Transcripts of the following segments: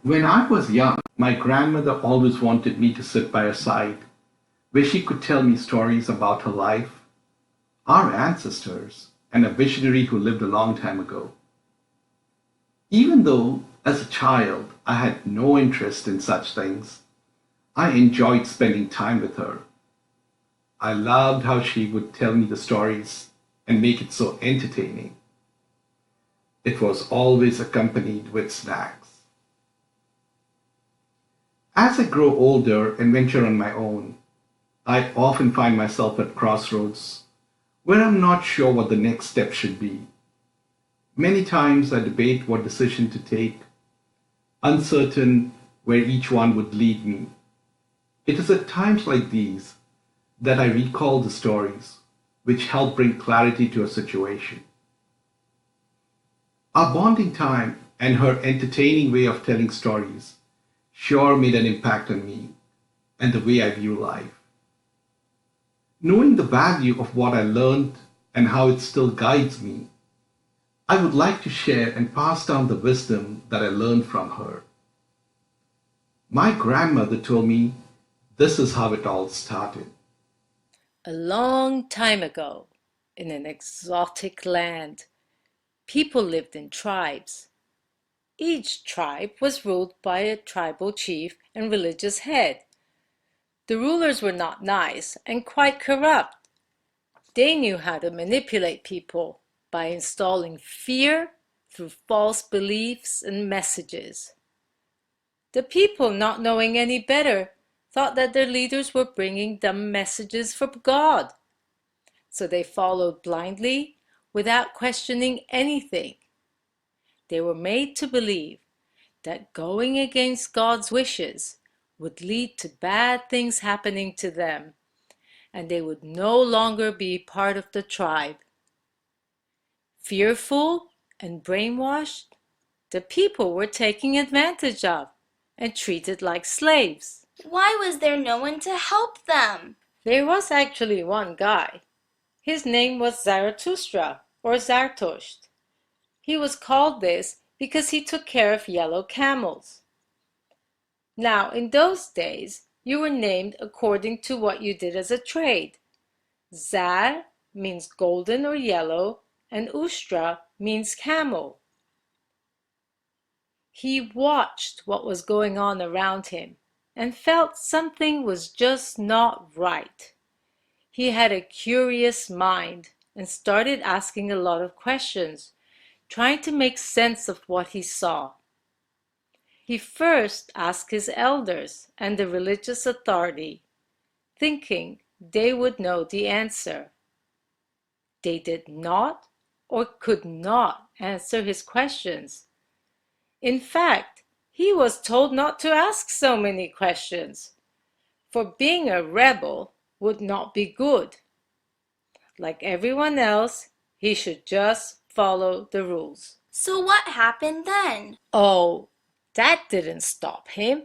When I was young, my grandmother always wanted me to sit by her side, where she could tell me stories about her life, our ancestors, and a visionary who lived a long time ago. Even though, as a child, I had no interest in such things, I enjoyed spending time with her. I loved how she would tell me the stories and make it so entertaining. It was always accompanied with snacks. As I grow older and venture on my own, I often find myself at crossroads where I'm not sure what the next step should be. Many times I debate what decision to take, uncertain where each one would lead me. It is at times like these that I recall the stories which help bring clarity to a situation. Our bonding time and her entertaining way of telling stories sure made an impact on me and the way I view life. Knowing the value of what I learned and how it still guides me, I would like to share and pass down the wisdom that I learned from her. My grandmother told me this is how it all started. A long time ago, in an exotic land, people lived in tribes. Each tribe was ruled by a tribal chief and religious head. The rulers were not nice and quite corrupt. They knew how to manipulate people by installing fear through false beliefs and messages. The people, not knowing any better, thought that their leaders were bringing them messages from God. So they followed blindly without questioning anything. They were made to believe that going against God's wishes would lead to bad things happening to them, and they would no longer be part of the tribe. Fearful and brainwashed, the people were taken advantage of and treated like slaves. Why was there no one to help them? There was actually one guy. His name was Zarathustra or Zartosht. He was called this because he took care of yellow camels. Now, in those days, you were named according to what you did as a trade. Zar means golden or yellow, and Ustra means camel. He watched what was going on around him and felt something was just not right. He had a curious mind and started asking a lot of questions, trying to make sense of what he saw. He first asked his elders and the religious authority, thinking they would know the answer. They did not or could not answer his questions. In fact, he was told not to ask so many questions, for being a rebel would not be good. Like everyone else, he should just follow the rules. So what happened then? Oh, that didn't stop him.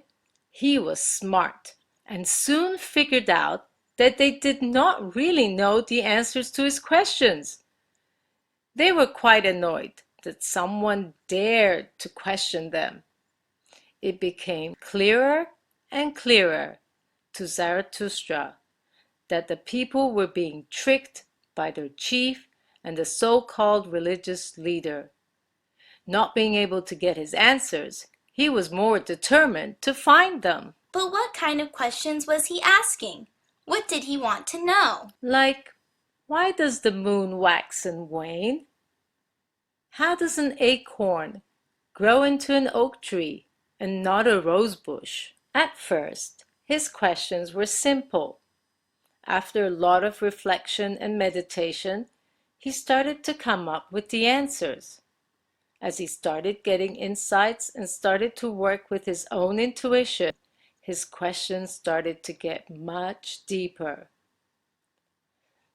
He was smart and soon figured out that they did not really know the answers to his questions. They were quite annoyed that someone dared to question them. It became clearer and clearer to Zarathustra that the people were being tricked by their chief and the so-called religious leader. Not being able to get his answers, he was more determined to find them. But what kind of questions was he asking? What did he want to know? Like, why does the moon wax and wane? How does an acorn grow into an oak tree and not a rose bush? At first, his questions were simple. After a lot of reflection and meditation, he started to come up with the answers. As he started getting insights and started to work with his own intuition, his questions started to get much deeper.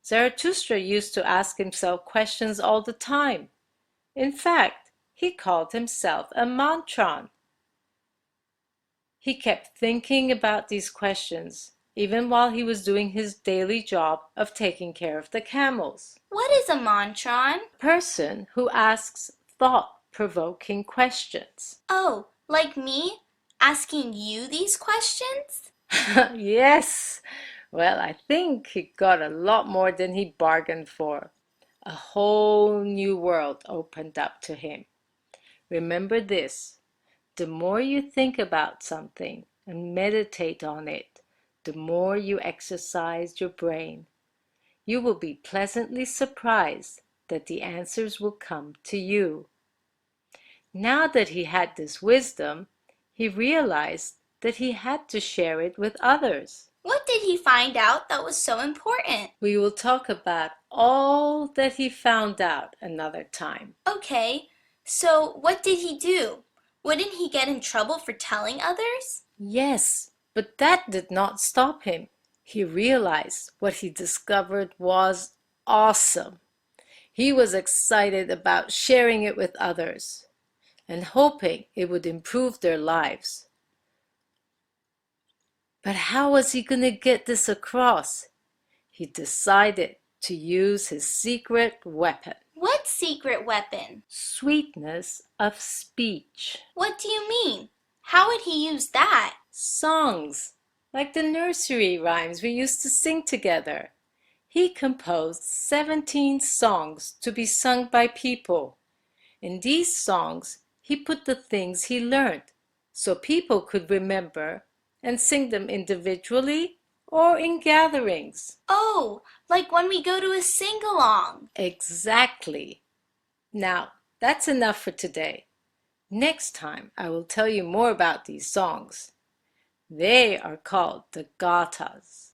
Zarathustra used to ask himself questions all the time. In fact, he called himself a mantran. He kept thinking about these questions, even while he was doing his daily job of taking care of the camels. What is a mantron? A person who asks thought-provoking questions. Oh, like me? asking you these questions? Yes. Well, I think he got a lot more than he bargained for. A whole new world opened up to him. Remember this: the more you think about something and meditate on it, the more you exercise your brain. You will be pleasantly surprised that the answers will come to you. Now that he had this wisdom, he realized that he had to share it with others. What did he find out that was so important? We will talk about all that he found out another time. Okay, so what did he do? Wouldn't he get in trouble for telling others? Yes, but that did not stop him. He realized what he discovered was awesome. He was excited about sharing it with others and hoping it would improve their lives. But how was he going to get this across? He decided to use his secret weapon. What secret weapon? Sweetness of speech. What do you mean? How would he use that? Songs, like the nursery rhymes we used to sing together. He composed 17 songs to be sung by people. In these songs, he put the things he learned so people could remember and sing them individually or in gatherings. Oh, like when we go to a sing-along. Exactly. Now, that's enough for today. Next time, I will tell you more about these songs. They are called the Gathas.